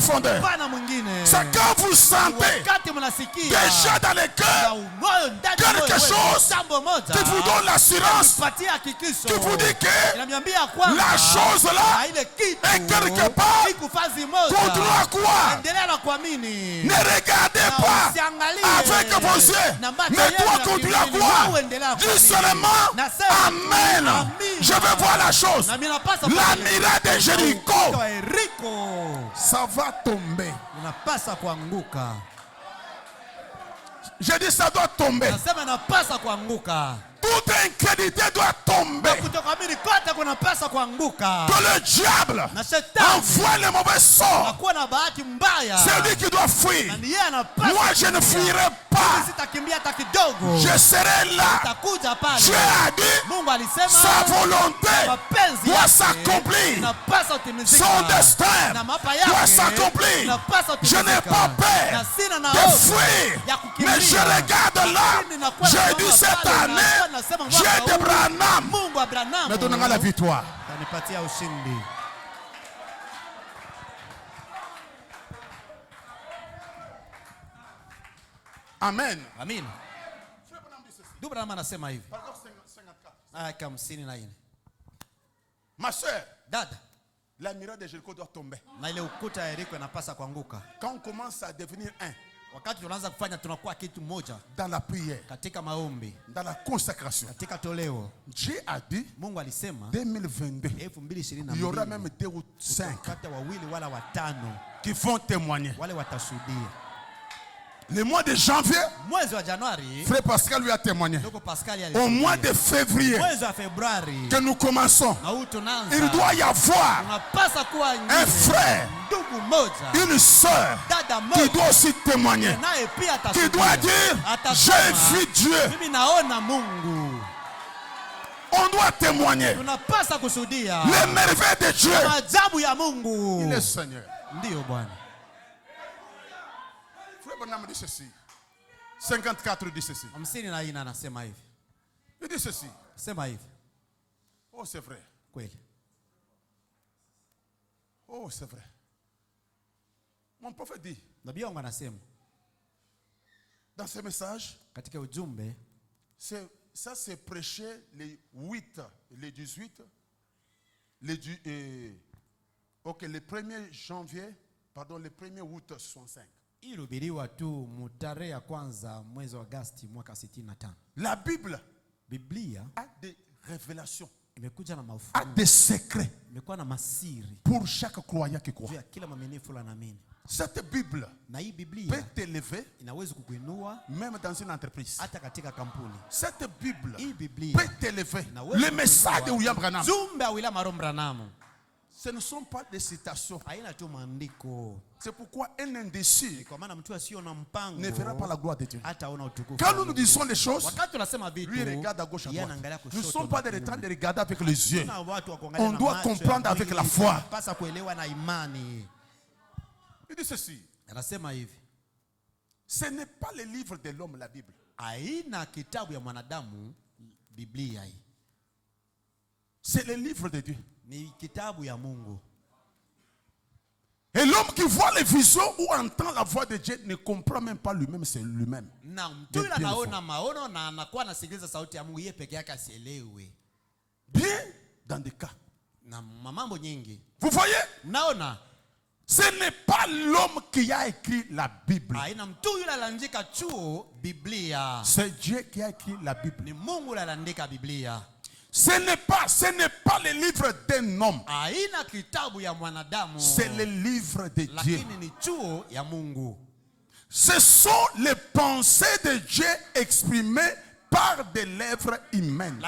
profondeur. C'est quand vous sentez déjà dans les cœurs quelque chose qui vous donne l'assurance, qui vous dit que la chose là est quelque part. Continue à croire. Ne regardez pas avec vos yeux, mais toi continue à croire. Dis seulement Amen. Je veux voir la chose. La miracle de Jéricho, ça va tomber. Je dis ça doit tomber. Toute incrédulité doit tomber. Que le diable envoie le mauvais sort. C'est lui qui doit fuir. Moi je ne fuirai pas. Je serai là. Dieu a dit sa volonté doit s'accomplir. Son destin doit s'accomplir. Je n'ai pas peur de fuir. Mais je regarde là. J'ai dit cette année, Dieu de Branham me donnera la victoire. Amen. Amen. Ma soeur, dada, la miracle de Jéricho doit tomber. Quand on commence à devenir un dans la prière, dans la consécration, Dieu a dit 2022, il y aura même 2 ou 5 qui vont témoigner. Le mois de janvier, Frère Pascal lui a témoigné. Au mois de février, que nous commençons, il doit y avoir un frère, une soeur qui doit aussi témoigner, qui doit dire j'ai vu Dieu. On doit témoigner les merveilles de Dieu. Il est Seigneur. Frère dit ceci. 54 dit ceci. Il dit ceci. Oh, c'est vrai. Oh, c'est vrai. Mon prophète dit dans ce message, ça c'est prêché les 8, les 18, le 1er janvier, pardon, le 1er août 65. La Bible a des révélations, a des secrets pour chaque croyant qui croit. Cette Bible peut t'élever même dans une entreprise. Cette Bible peut t'élever. Le message de William Branham, ce ne sont pas des citations. C'est pourquoi un indécis ne verra pas la gloire de Dieu. Quand nous nous disons les choses, lui regarde à gauche à droite. Nous ne sommes pas des temps de regarder avec les yeux. On doit comprendre avec la foi. Il dit ceci. Ce n'est pas le livre de l'homme, la Bible. C'est le livre de Dieu. Et l'homme qui voit les visions ou entend la voix de Dieu ne comprend même pas lui-même, c'est lui-même. Bien dans des cas. Vous voyez? Ce n'est pas l'homme qui a écrit la Bible. C'est Dieu qui a écrit la Bible. Ce n'est pas le livre d'un homme. C'est le livre de Dieu. Ce sont les pensées de Dieu exprimées par des lèvres humaines.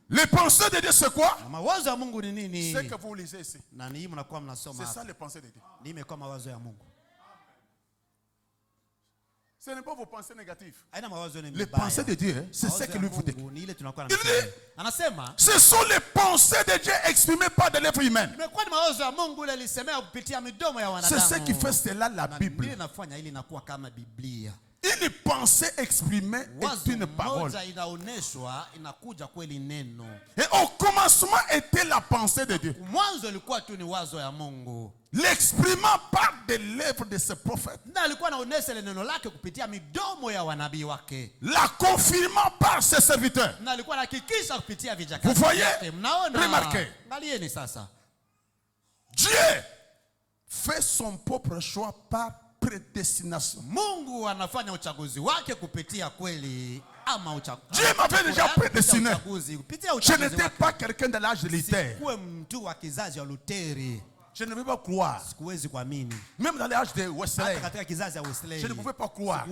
Les pensées de Dieu, c'est quoi? C'est que vous lisez ici. C'est ça les pensées de Dieu. Ce n'est pas vos pensées négatives. Les pensées de Dieu, c'est ce que lui vous dit. Il dit, ce sont les pensées de Dieu exprimées par des lèvres humaines. C'est ce qui fait cela la Bible. Une pensée exprimée est une parole. Et au commencement était la pensée de Dieu. L'exprimant par des lèvres de ses prophètes. La confirmant par ses serviteurs. Vous voyez? Remarquez. Dieu fait son propre choix par prédestination. Dieu m'avait déjà prédestiné. Je n'étais pas quelqu'un de l'âge de Luther. Je ne pouvais pas croire. Même dans l'âge de Wesley, je ne pouvais pas croire.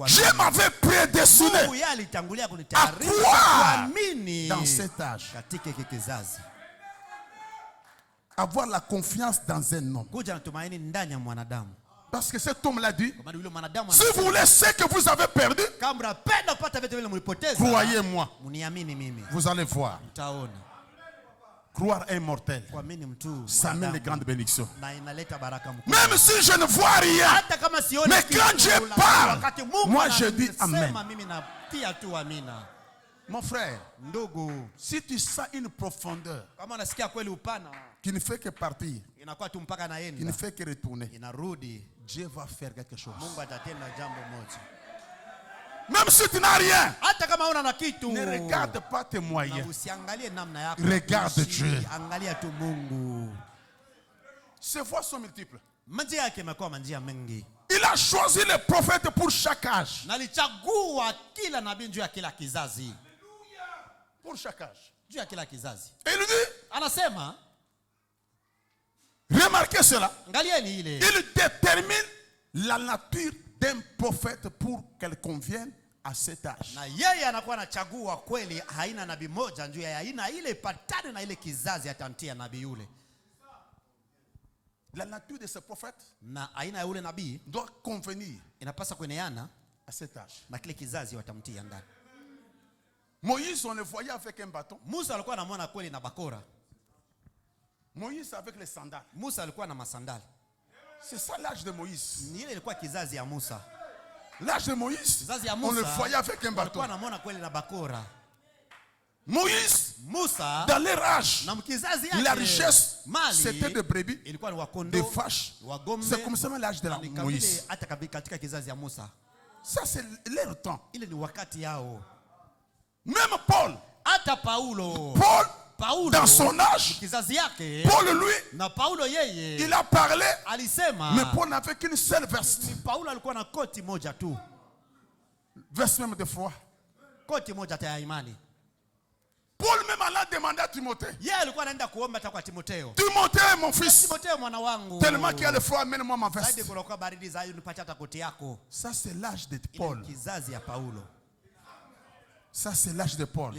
Dieu m'avait prédestiné à croire dans cet âge. Avoir la confiance dans un homme. Parce que cet homme l'a dit, si vous voulez ce que vous avez perdu, croyez-moi, vous allez voir. Croire est mortel. Ça mène de grandes bénédictions. Même si je ne vois rien, mais quand Dieu parle, moi je dis Amen. Mon frère, si tu sens une profondeur qui ne fait que partir, qui ne fait que retourner, Dieu va faire quelque chose. Même si tu n'as rien, ne regarde pas tes moyens. Regarde Dieu. Ses voies sont multiples. Il a choisi les prophètes pour chaque âge. Pour chaque âge. Et il dit, remarquez cela. Il détermine la nature d'un prophète pour qu'elle convienne à cet âge. La nature de ce prophète doit convenir à cet âge. Moïse, on le voyait avec un bâton. Moïse avec les sandales. C'est ça l'âge de Moïse. L'âge de Moïse, on le voyait avec un bâton. Moïse, dans leur âge, la richesse, c'était de brebis, de vaches. C'est comme ça l'âge de la Moïse. Ça, c'est leur temps. Même Paul, dans son âge, Paul lui, il a parlé, mais Paul n'avait qu'une seule veste. Veste même de foi. Paul même alla demander à Timothée. Timothée, mon fils, tellement qu'il y a le froid, amène-moi ma veste. Ça, c'est l'âge de Paul. Ça, c'est l'âge de Paul.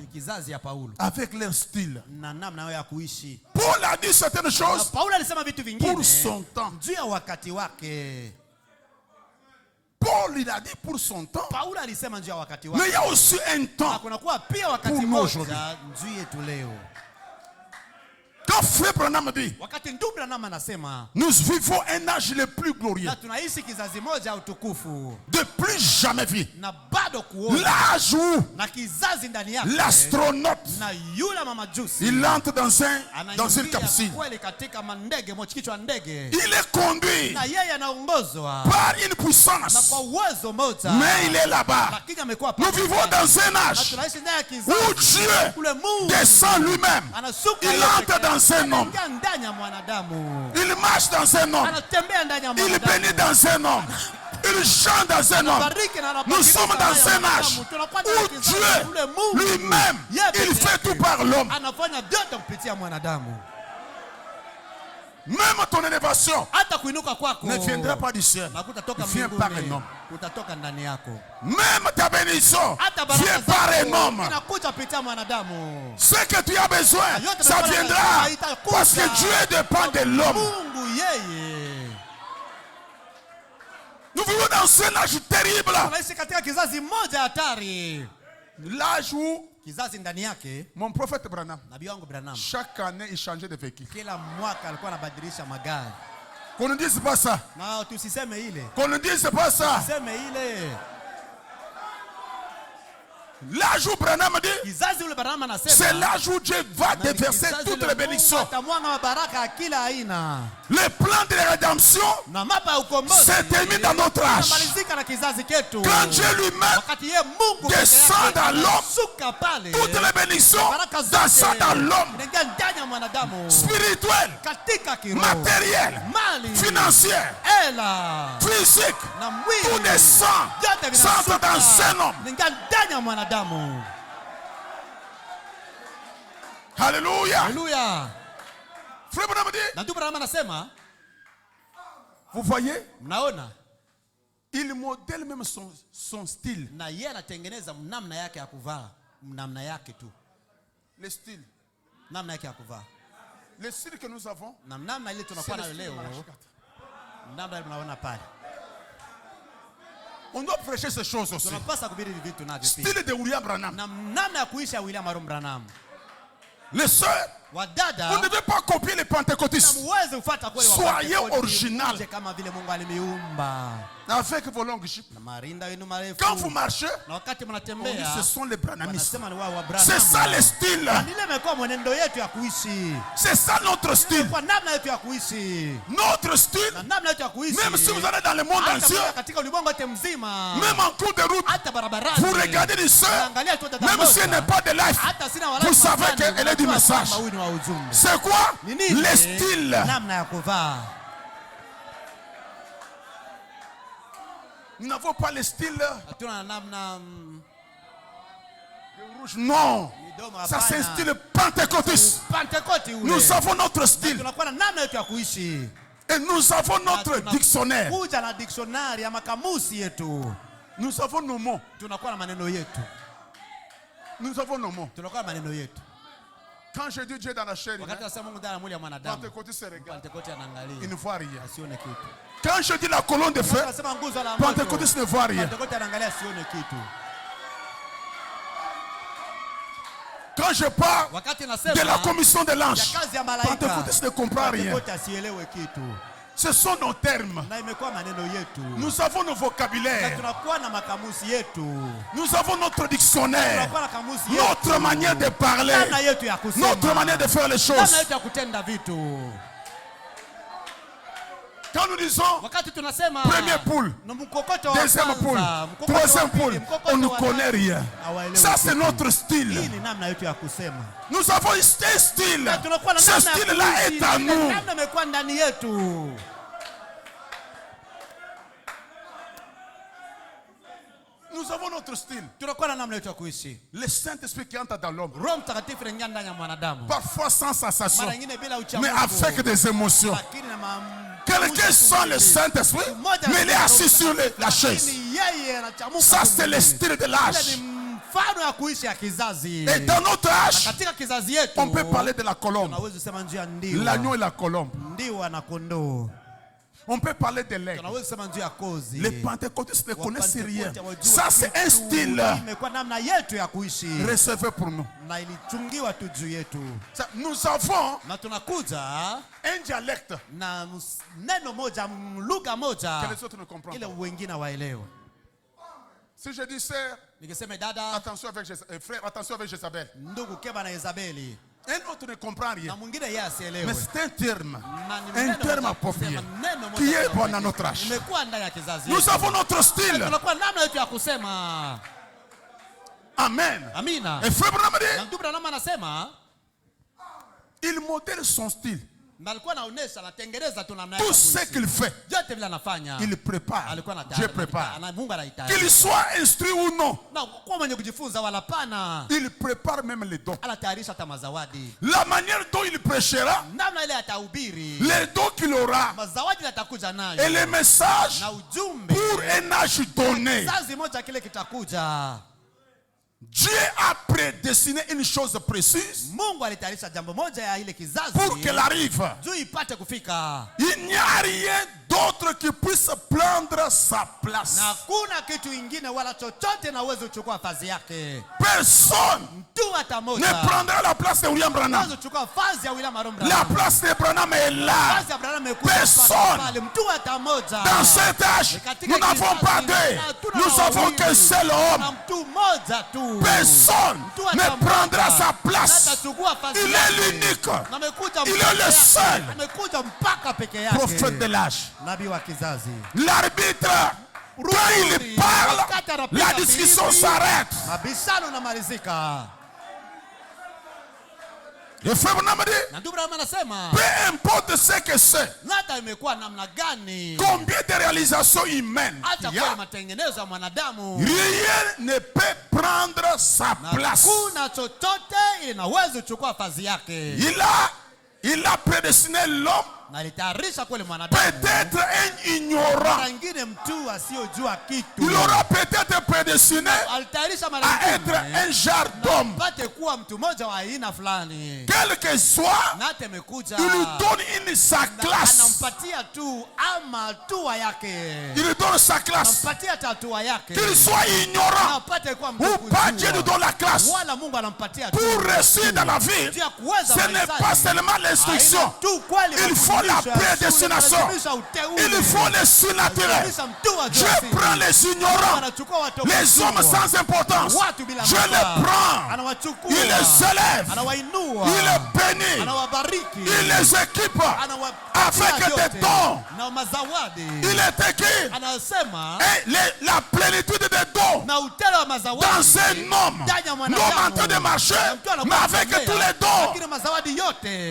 Avec leur style. Paul a dit certaines choses pour son temps. Paul, il a dit pour son temps. Mais il y a aussi un temps pour nous aujourd'hui. Quand Frère Branham dit, nous vivons un âge le plus glorieux de plus jamais vu. L'âge où l'astronaute, il entre dans une capsule. Il est conduit par une puissance, mais il est là-bas. Nous vivons dans un âge où Dieu descend lui-même. Il entre dans un homme. Il marche dans un homme. Il bénit dans un homme. Il chante dans un homme. Nous sommes dans un âge où Dieu lui-même, il fait tout par l'homme. Même ton élévation ne viendra pas du ciel. Il vient par un homme. Même ta bénédiction vient par un homme. Ce que tu as besoin, ça viendra parce que Dieu dépend de l'homme. Nous vivons dans un âge terrible. L'âge où mon prophète Branham, chaque année il changeait de véhicule. Qu'on ne dise pas ça. Qu'on ne dise pas ça. L'âge où Branham dit, c'est l'âge où Dieu va déverser toutes les bénédictions. Le plan de la rédemption s'est terminé dans notre âge. Quand Dieu lui-même descend dans l'homme, toutes les bénédictions descendent dans l'homme. Spirituel, matériel, financier, physique, tout descend, s'entre dans un homme. Alléluia. Alléluia. Frère Branham dit, vous voyez, il modèle même son style. Le style. Le style que nous avons, c'est le style on doit prêcher ces choses aussi. Style de William Branham. Les sœurs, vous ne devez pas copier les pentecôtistes. Soyez original. Avec vos longues jupes. Quand vous marchez, ce sont les branhamistes. C'est ça le style. C'est ça notre style. Notre style, même si vous allez dans le monde entier, même en cours de route, vous regardez une sœur, même si elle n'est pas de life, vous savez qu'elle est du message. C'est quoi? Le style. Nous n'avons pas le style rouge. Non. Ça c'est un style pentecôtiste. Nous avons notre style. Et nous avons notre dictionnaire. Nous avons nos mots. Nous avons nos mots. Quand je dis Dieu dans la chair, pentecôtiste se regarde. Il ne voit rien. Quand je dis la colonne de feu, pentecôtiste ne voit rien. Quand je parle de la commission de l'ange, pentecôtiste ne comprend rien. Ce sont nos termes. Nous avons nos vocabulaires. Nous avons notre dictionnaire. Notre manière de parler. Notre manière de faire les choses. Quand nous disons première poule, deuxième poule, troisième poule, on ne connaît rien. Ça c'est notre style. Nous avons un style. Ce style-là est à nous. Nous avons notre style. Le Saint-Esprit qui entre dans l'homme. Parfois sans sensation, mais avec des émotions. Quelqu'un sent le Saint-Esprit, mais il est assis sur la chaise. Ça, c'est le style de l'âge. Et dans notre âge, on peut parler de la colombe. L'agneau et la colombe. On peut parler de l'aigle. Les pentecôtistes ne connaissent rien. Ça, c'est un style. Recevez pour nous. Nous avons un dialecte que les autres ne comprennent pas. Si je dis sœur, attention avec frère, attention avec Jézabel. Un autre ne comprend rien. Mais c'est un terme approprié qui est bon à notre âge. Nous avons notre style. Amen. Et frère Branham dit, il modèle son style. Tout ce qu'il fait, il prépare. Dieu prépare. Qu'il soit instruit ou non, il prépare même les dons. La manière dont il prêchera, les dons qu'il aura, et les messages pour un âge donné. Dieu a prédestiné une chose précise pour qu'elle arrive. Il n'y a rien d'autre qui puisse prendre sa place. Na kuna kitu ingine wala chochote na uwezo kuchukua nafasi yake. Personne ne prendra la place de William Branham. La place de Branham est là. Personne. Dans cet âge, nous n'avons pas deux. Nous avons qu'un seul homme. Personne ne prendra sa place. Il est l'unique. Il est le seul. Prophète de l'âge. L'arbitre, quand il parle, la discussion s'arrête. Le frère Branham dit, peu importe ce que c'est, combien de réalisations humaines il y a, rien ne peut prendre sa place. Il a prédestiné l'homme. Peut-être un ignorant. Il aura peut-être prédestiné à être un genre d'homme. Quel que soit, il lui donne sa classe. Il lui donne sa classe. Qu'il soit ignorant ou pas, Dieu lui donne la classe. Pour réussir dans la vie, ce n'est pas seulement l'instruction. Il faut la prédestination. Il faut les surnaturels. Je prends les ignorants, les hommes sans importance. Je les prends. Il les élève. Il les bénit. Il les équipe avec des dons. Il est écrit. Et la plénitude des dons dans un homme. L'homme en train de marcher, mais avec tous les dons.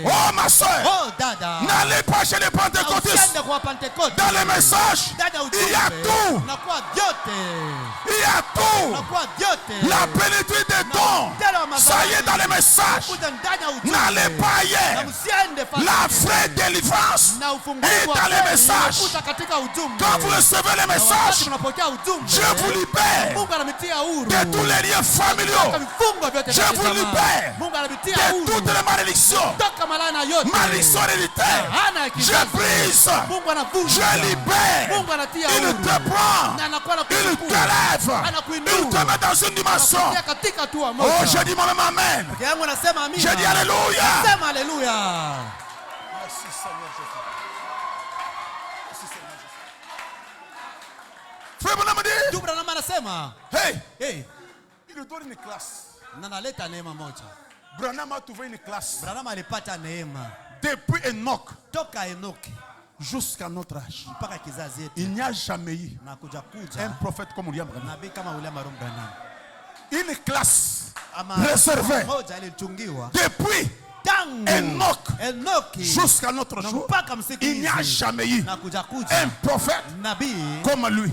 Oh ma soeur, n'allez pas chez les pentecôtistes. Dans les messages, il y a tout. Il y a tout. La plénitude des dons, ça y est dans les messages. N'allez pas ailleurs. La vraie délivrance est dans les messages. Quand vous recevez les messages, Dieu vous libère de tous les liens familiaux. Dieu vous libère de toutes les malédictions. Malédiction héréditaire. Je brise. Je libère. Il te prend. Il te lève. Il te met dans une dimension. Oh, je dis moi-même amen. Je dis alléluia. Merci Seigneur Jésus. Frère Branham dit, hey, il nous donne une classe. Branham a trouvé une classe. Depuis Enoch jusqu'à notre âge, il n'y a jamais eu un prophète comme William Branham. Une classe réservée depuis Enoch jusqu'à notre jour. Il n'y a jamais eu un prophète comme lui.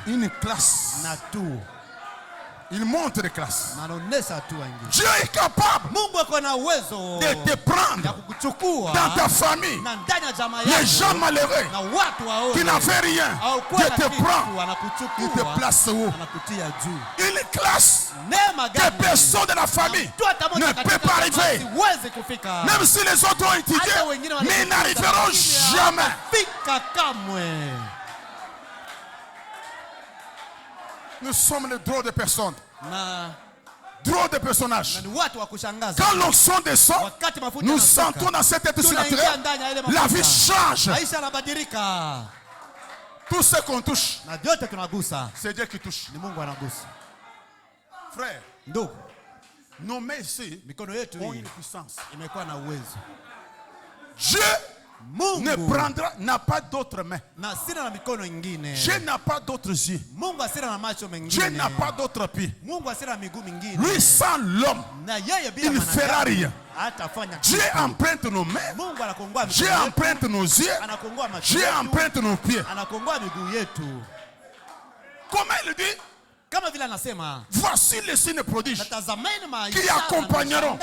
Une classe. Il monte des classes. Dieu est capable de te prendre dans ta famille. Les gens malheureux qui n'avaient rien, Dieu te prend. Il te place où? Une classe des personnes de la famille ne peut pas arriver. Même si les autres ont étudié, mais ils n'arriveront jamais. Nous sommes les drôles de personnes. Drôles de personnages. Quand l'onction descend, nous sentons dans cette tête surnaturelle, la vie change. Tout ce qu'on touche, c'est Dieu qui touche. Frère, nos mains ici ont une puissance. Dieu n'a pas d'autres mains. Dieu n'a pas d'autres yeux. Dieu n'a pas d'autres pieds. Lui, sans l'homme, il ne fera rien. Dieu emprunte nos mains. Dieu emprunte nos yeux. Dieu emprunte nos pieds. Comment il dit? Voici les signes prodiges qui accompagneront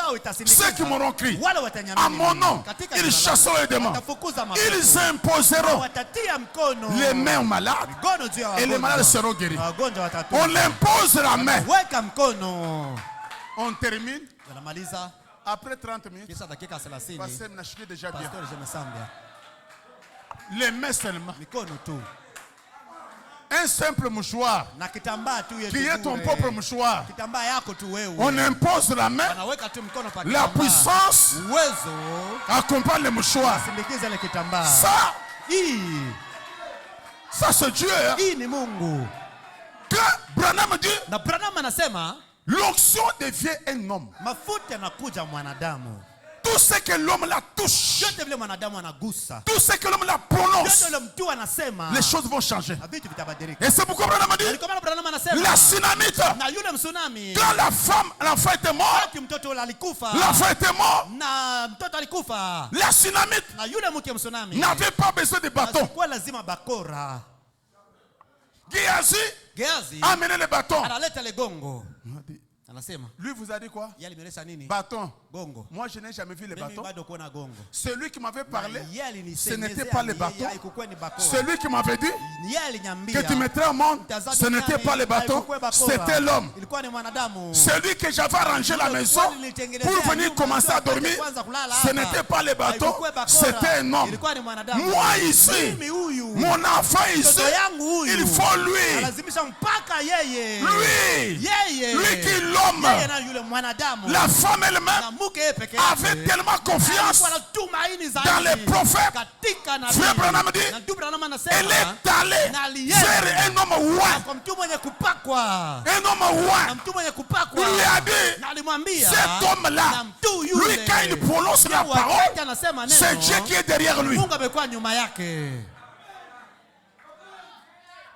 ceux qui m'auront crié. À mon nom, ils chasseront les démons. Ils imposeront les mains aux malades et les malades seront guéris. On impose la main. On termine. Après 30 minutes, parce que je suis déjà bien. Les mains seulement. Mikono tu. Un simple mouchoir. Na kitambaa tu yetu. Qui est ton propre mouchoir. Kitambaa yako tu wewe. On impose la main. Wanaweka tu mkono pa La puissance uwezo accompagne le mouchoir. Sindikiza ile kitambaa. Ça c'est Dieu. Hii ni Mungu. Quand Branham dit, na Branham anasema l'onction devient un homme. Mafuta yanakuja mwanadamu. Tout ce que l'homme la touche, yote vile mwanadamu anagusa, tout ce que l'homme la prononce, yote mtu anasema, les choses vont changer. Vitu vitabadilika. Et c'est pourquoi Branham dit, la tsunamite, na yule tsunami, quand la femme, l'enfant était mort, mtoto alikufa, l'enfant était mort, na mtoto alikufa, la tsunamite na yule mke tsunami n'avait pas besoin de bâton. Kwa lazima bakora. Gehazi a amené le bâton. Analeta le gongo. Anasema, lui vous a dit quoi? Nini? Bâton. Gongo. Moi je n'ai jamais vu le bâton. Gongo. Celui qui m'avait parlé, ce n'était pas le bâton. Celui qui m'avait dit que tu mettrais au monde, ce n'était pas le bâton, c'était l'homme. Celui que j'avais arrangé la maison pour venir commencer à dormir, ce n'était pas le bâton, c'était un homme. Moi ici, mon enfant ici, il faut lui. Lui qui l'homme. La femme elle-même avait tellement confiance dans les prophètes. Frère Branham dit, elle est allée vers un homme roi. Un homme roi. Il lui a dit, cet homme-là, lui quand il prononce la parole, c'est Dieu qui est derrière lui.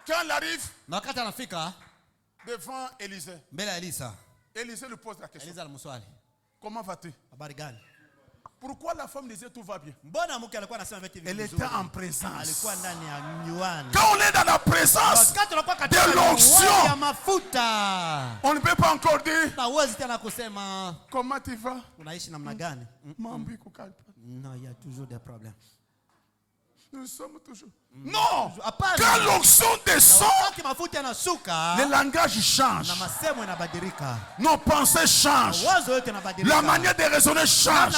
Quand il arrive devant Élisée, Élisée lui pose la question. Comment vas-tu? Pourquoi la femme disait tout va bien? Elle était en présence. Quand on est dans la présence de l'onction, on ne peut pas encore dire comment tu vas? Non, il y a toujours des problèmes. Nous sommes toujours. Non! Quand l'onction descend, le langage change. Nos pensées changent. La manière de raisonner change.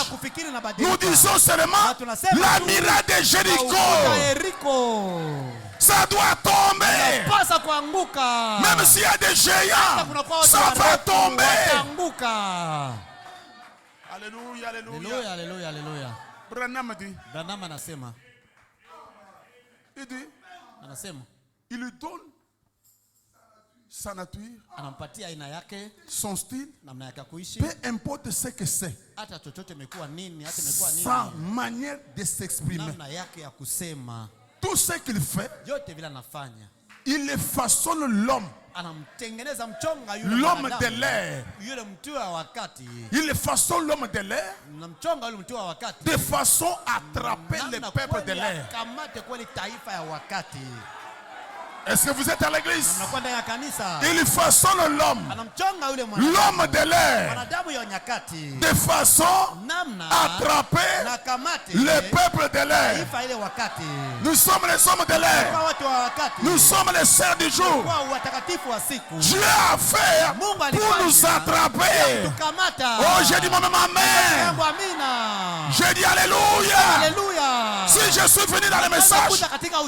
Nous disons seulement la miracle de Jéricho. Ça doit tomber. Même s'il y a des géants, ça va tomber. Alléluia, alléluia. Alléluia, alléluia. Branham dit. Il dit, il lui donne sa nature, son style, peu importe ce que c'est, sa manière de s'exprimer. Tout ce qu'il fait, il le façonne l'homme. L'homme de l'air. Il le façonne l'homme de l'air de façon à attraper le peuple de l'air. Est-ce que vous êtes à l'église? Il façonne l'homme. L'homme de l'air. De façon à attraper le peuple de l'air. Nous sommes les hommes de l'air. Nous sommes les sœurs du jour. Dieu a fait pour nous attraper. Oh, j'ai dit moi-même amen. J'ai dit alléluia. Si je suis venu dans le message,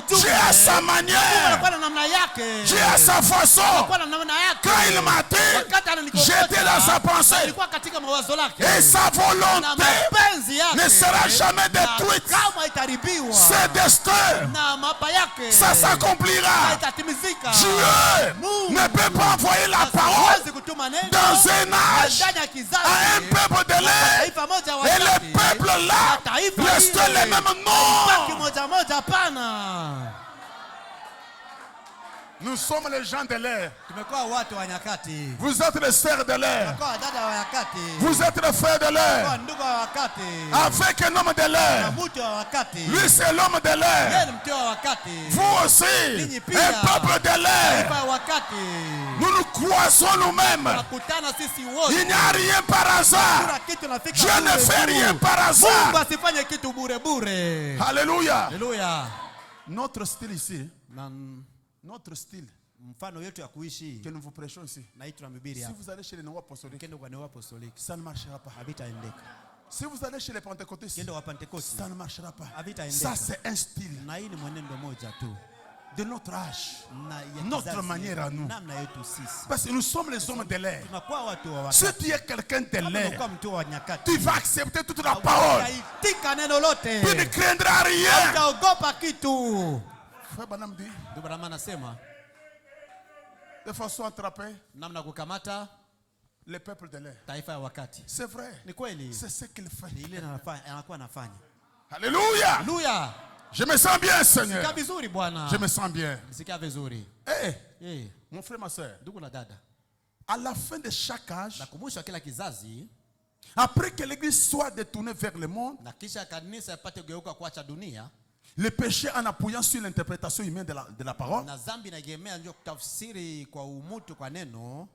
Dieu a sa manière. Dieu a sa façon. Quand il m'a dit, j'étais dans sa pensée. Et sa volonté ne sera jamais détruite. C'est destin. Ça s'accomplira. Dieu ne peut pas envoyer la parole dans un âge à un peuple de l'air. Et le peuple là reste les mêmes noms. Nous sommes les gens de l'air. Vous êtes les sœurs de l'air. Vous êtes les frères de l'air. Avec un homme de l'air. Lui c'est l'homme de l'air. Vous aussi, un peuple de l'air. Nous nous croisons nous-mêmes. Il n'y a rien par hasard. Dieu ne fait rien par hasard. Alléluia. Notre style ici. Notre style que nous vous prêchons ici. Si vous allez chez les néo-apostoliques, ça ne marchera pas. Si vous allez chez les pentecôtistes, ça ne marchera pas. Havitaendeka. Ça, c'est un style Na hii ni mwenendo moja tu. de notre âge, Na ya notre kizazi, manière à nous. namna yetu sisi. Parce que nous sommes les hommes de l'air. Tunakuwa watu wa Si wakati. tu es quelqu'un de Kama l'air, unakuwa mtu wa nyakati. tu vas accepter toute la parole. Utaitika neno lote. Tu ne craindras rien. Utaogopa kitu. Frère Branham dit, Ndugu Branham anasema de façon attrapée, namna kukamata le peuple de l'air. taifa ya wakati. C'est vrai. Ni kweli. C'est ce qu'il fait. Ni ile anakuwa anafanya. Alléluia. Haleluya. Je me sens bien, Seigneur. Sikia vizuri Bwana. Je me sens bien. Sikia vizuri. Eh, mon frère, ma soeur, Ndugu na dada. à la fin de chaque âge, Na kumusha kila kizazi après que l'église soit détournée vers le monde, na kisha kanisa yapate kugeuka kuacha dunia le péché en appuyant sur l'interprétation humaine de la parole, na dhambi inaegemea ndio kutafsiri kwa umutu kwa neno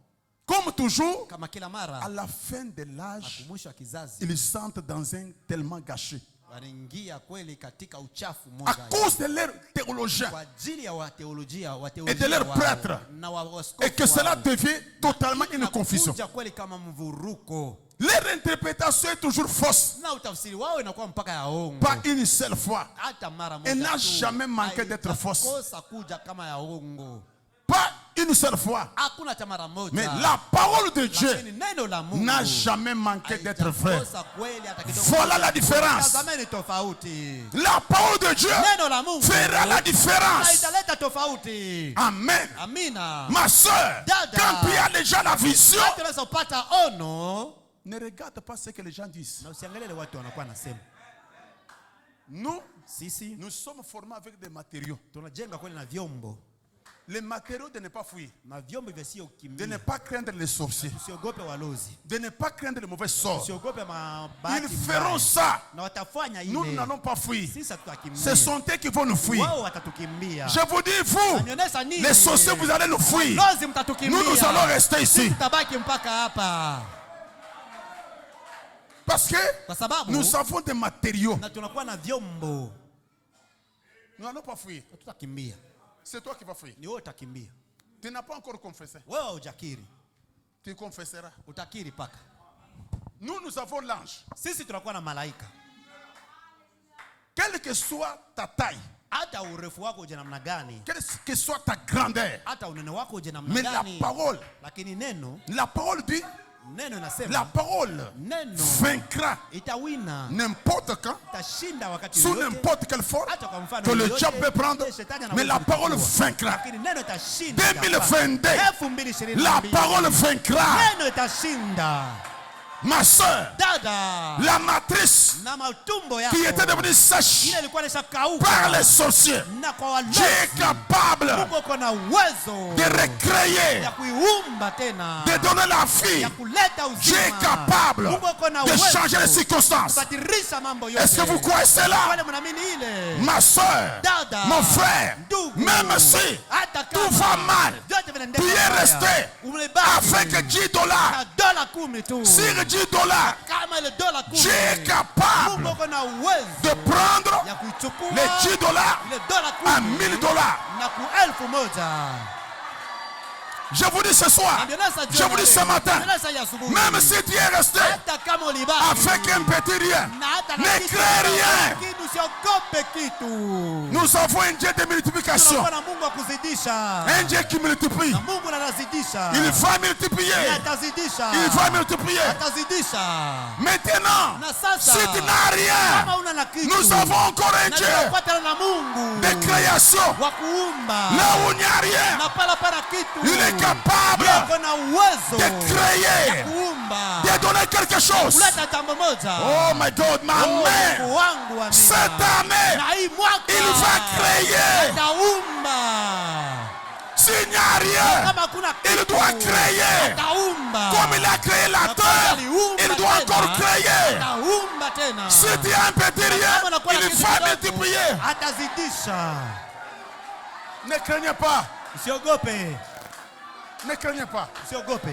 comme toujours, kama kila à mara la fin de na l'âge, kumwisho wa kizazi ils sentent dans un tellement gâché. wanaingia kweli katika uchafu À mmoja cause de leurs théologiens kwa ajili ya wateolojia et de leurs prêtres, na waskofu et que cela devient totalement une confusion. kuja kweli kama mvuruko Leur interprétation est toujours fausse. na utafsiri wao inakuwa mpaka ya ongo Pas une seule fois. hata mara moja Elle n'a tu. jamais manqué d'être fausse. Haitakosa kuja kama ya ongo Pas une seule fois. hakuna hata mara moja Mais la parole de Dieu lakini neno la Mungu n'a jamais manqué d'être vraie. haitakosa kweli hata kidogo. Voilà la différence. Tazameni tofauti. La parole de Dieu Neno la Mungu fera la différence. italeta tofauti. Amen. Amina. Ma soeur, Dada. quand tu as déjà la vision, Watu wanaweza kupata ono ne regarde pas ce que les gens disent. na usiangalie ile watu wanakuwa nasema. Nous, Sisi nous sommes formés avec des matériaux. tunajenga kweli na vyombo Les matériaux de ne pas fuir, na vyombo vya sio de ne kimbia. pas craindre les sorciers, Usiogope walozi. de ne pas craindre les mauvais sorts. Usiogope mabaki. Ils feront ça. Na watafanya Nous ile. n'allons pas fuir. Sisi Ce tutakimbia. sont eux qui vont nous fuir. Wao watatukimbia. Je vous dis, vous, Wanionyesha nini? les sorciers, vous allez nous fuir. Lozi mtatukimbia. Nous, nous allons rester ici. Tutabaki mpaka hapa. Parce que Kwa sababu nous avons des matériaux. na tunakuwa na vyombo. Nous n'allons pas fuir. Tutakimbia. C'est toi qui vas fuir. Ni wewe utakimbia. Tu n'as pas encore confessé. Wewe hujakiri. Tu confesseras. Utakiri paka. Nous avons l'ange. Sisi tunakuwa na malaika. Quelle que soit ta taille, Hata urefu wako uje namna gani, quelle que soit ta grandeur, hata unene wako uje namna mais la gani, parole lakini neno dit, neno la nasema parole neno vaincra itawina, n'importe quand, itashinda wakati sous yoyote, n'importe quelle forme hata kwa mfano que le yoyote, diable peut prendre, shetani mais la anaweza parole kuchukua. vaincra. Lakini neno itashinda. 2022, 2022, la parole vaincra. neno itashinda. Ma soeur, Dada, la matrice na matumbo yako qui était devenue sèche ile ilikuwa inashakauka par les sorciers, na kwa walozi, Dieu est capable Mungu uko na uwezo de recréer, ya kuiumba tena, de donner la vie. ya kuleta uzima. Dieu est capable Mungu uko na de uwezo changer les circonstances. kubadilisha mambo yote. Est-ce que vous croyez cela? Wale mnaamini ile? Ma soeur, Dada, mon frère, ndugu, même si hata tout kama va mal, vyote vinaendelea tu es vibaya, resté umebaki avec 10 dollars. na dola 10 tu. Sur 10 dollars, Kama ile dola 10, Dieu est capable Mungu uko na uwezo de prendre ya kuichukua les 10 dollars ile dola à 10 1000 dollars. na ku 1000. Je vous dis ce soir, je vous dis ce matin, même si tu es resté hata kama ulibaki avec un petit rien, na hata ne na kitu crains rien. kitu, usiogope kitu. Nous avons un Dieu de multiplication, Tunakuwa na Mungu wa kuzidisha. un Dieu qui multiplie. Na Mungu anazidisha. Il va multiplier, Atazidisha. il va multiplier. Atazidisha. Maintenant, Na sasa si tu n'as rien, kama una na kitu, nous avons encore un na Dieu tunapata na Mungu de création. wa kuumba. Là où il n'y a rien, Na pala pana kitu. il est capable Yuko na uwezo de créer, kuumba. de donner quelque chose. Kuleta jambo moja. Oh my God, ma mère, Mungu wangu wa cette mema. année, Na hii mwaka il va créer. ataumba. S'il n'y a rien, Kama kuna kitu, il doit créer. ataumba. Comme il a créé la terre, il doit encore créer. Ataumba tena. Si tu as un petit rien, Kama unakuwa na il kitu va kidogo, multiplier. atazidisha. Ne craignez pas, Usiogope. ne craignez pas, Usiogope.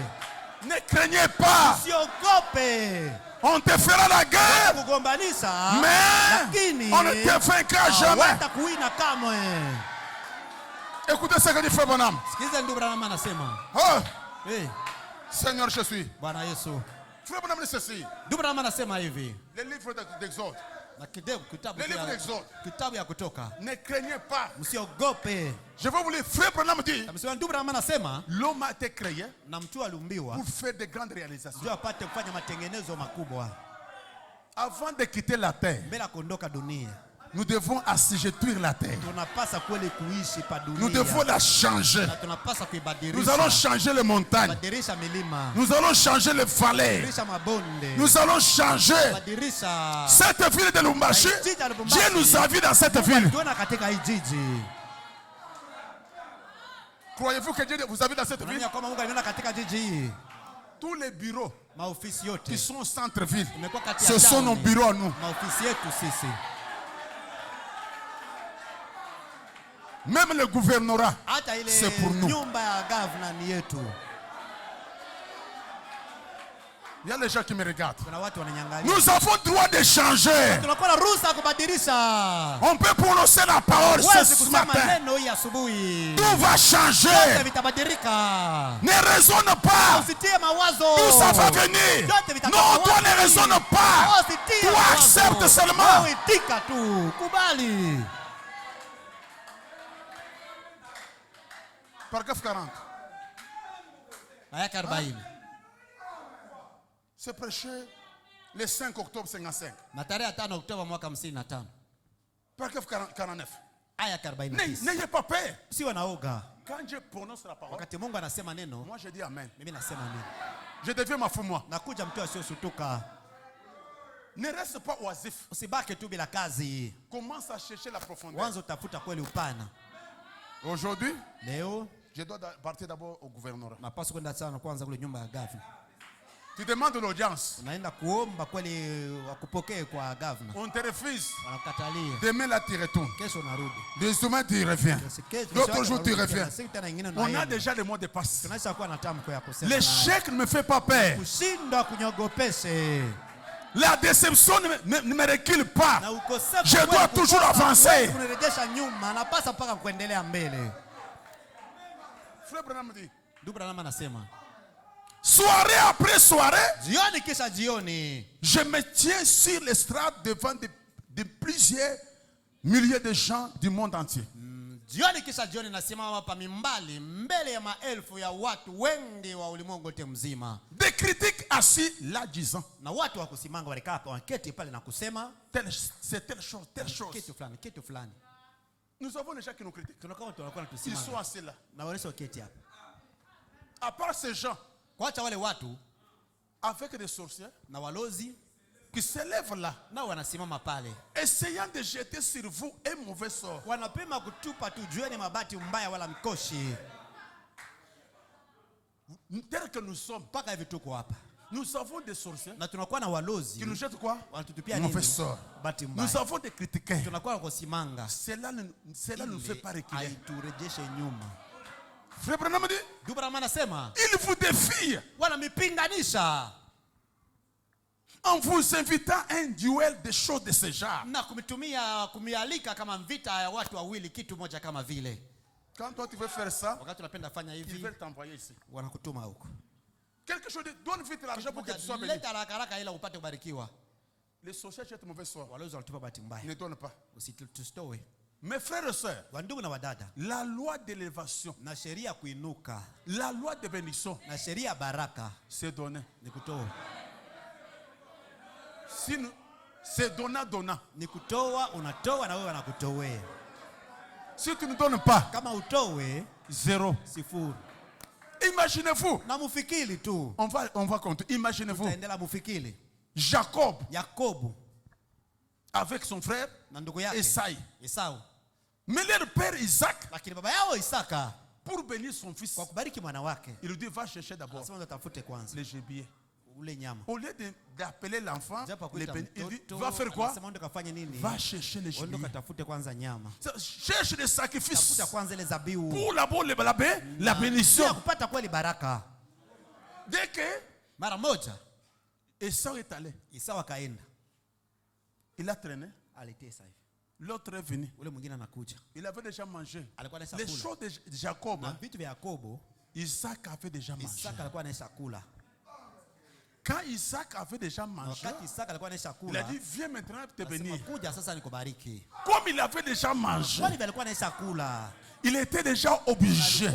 ne craignez pas. Usiogope. On te fera la guerre, Kugombanisha. mais Lakini on ne te vaincra jamais. hawatakuwina kamwe. Écoutez ce que dit Frère Bonhomme. Sikiza ndugu Branham anasema. Oh, Eh, Seigneur, je suis. Bwana Yesu. Frère Branham dit ceci. Ndugu Branham anasema hivi. Les livres d'Exode. Les livres d'Exode. Kitabu ya Kutoka. Ne craignez pas. Msiogope. Je vais vous lire. Frère Branham dit. Ndugu Branham anasema l'homme a été créé na mtu aliumbiwa pour faire de grandes réalisations. Ndio apate kufanya matengenezo makubwa. Avant de quitter la terre, mbele kuondoka dunia, nous devons assujettir la terre. Tunapasa kweli kuishi pa dunia. Nous devons la changer. Na tunapasa kuibadilisha. Nous allons changer les montagnes. Badilisha milima. Nous allons changer les vallées. Badilisha mabonde. Nous allons changer Badilisha cette ville de Lubumbashi. Dieu nous a vu dans cette ville. Tuona katika hii jiji. Croyez-vous que Dieu vous a vu dans cette ville? Kama Mungu aliona katika jiji hii. Tous les bureaux maofisi yote qui sont au centre-ville, ce sont nos bureaux à nous. Maofisi yetu sisi. Même le gouvernorat, c'est pour nous. Il y a les gens qui me regardent. Nous avons le droit de changer. On peut prononcer la parole ce matin. Tout va changer. Ne raisonne pas. Tout ça va venir. Non, toi ne raisonne pas. Toi accepte seulement. Paragraphe 40. C'est prêché le 5 octobre 55. Paragraphe 49. N'ayez pas peur. Quand je prononce la parole, moi je dis amen. Je deviens ma fou moi. Ne reste pas oisif. Commence à chercher la profondeur. Aujourd'hui, je dois partir d'abord au gouvernorat. Tu demandes l'audience. On te refuse. Demain là tu retournes. Demain tu reviens. L'autre jour tu reviens. On a déjà le mot de passe. L'échec ne me fait pas peur. La déception ne me recule pas. Je dois toujours avancer. Frère Branham dit. Soirée après soirée, je me tiens sur l'estrade devant de plusieurs milliers de gens du monde entier. Des critiques assis là disant c'est telle chose, telle chose. Nous avons les gens qui nous critiquent. Ils sont assis là. À part ces gens, avec des sorciers qui se lèvent là, essayant de jeter sur vous un mauvais sort. Tel que nous sommes, nous avons des sorciers qui nous jettent quoi? Mauvais sort. Nous avons des critiqueurs. Cela ne nous fait pas reculer. Frère Branham dit, il vous défie en vous invitant à un duel de choses de ce genre. Quand toi tu veux faire ça, ils veulent t'envoyer ici. Quelque chose de donne vite l'argent pour que tu sois béni. Les sorciers jettent mauvais sort. Ne donne pas. Mes frères et sœurs, la loi d'élévation, la loi de bénédiction, c'est donner. Si c'est donnant. Si tu ne donnes pas, zéro. Imaginez-vous. On va compter. Imaginez-vous. Jacob avec son frère Esaïe. Mais leur père Isaac, pour bénir son fils, il lui dit va chercher d'abord les gibiers. Au lieu d'appeler l'enfant, il dit va faire quoi? Va chercher les gibiers. Cherche les sacrifices pour la bénédiction. Dès que Esau est allé, il a traîné. L'autre est venu. Il avait déjà mangé. Les choses de Jacob, Isaac avait déjà mangé. Quand Isaac avait déjà mangé, il a dit viens maintenant te bénir. Comme il avait déjà mangé, il était déjà obligé.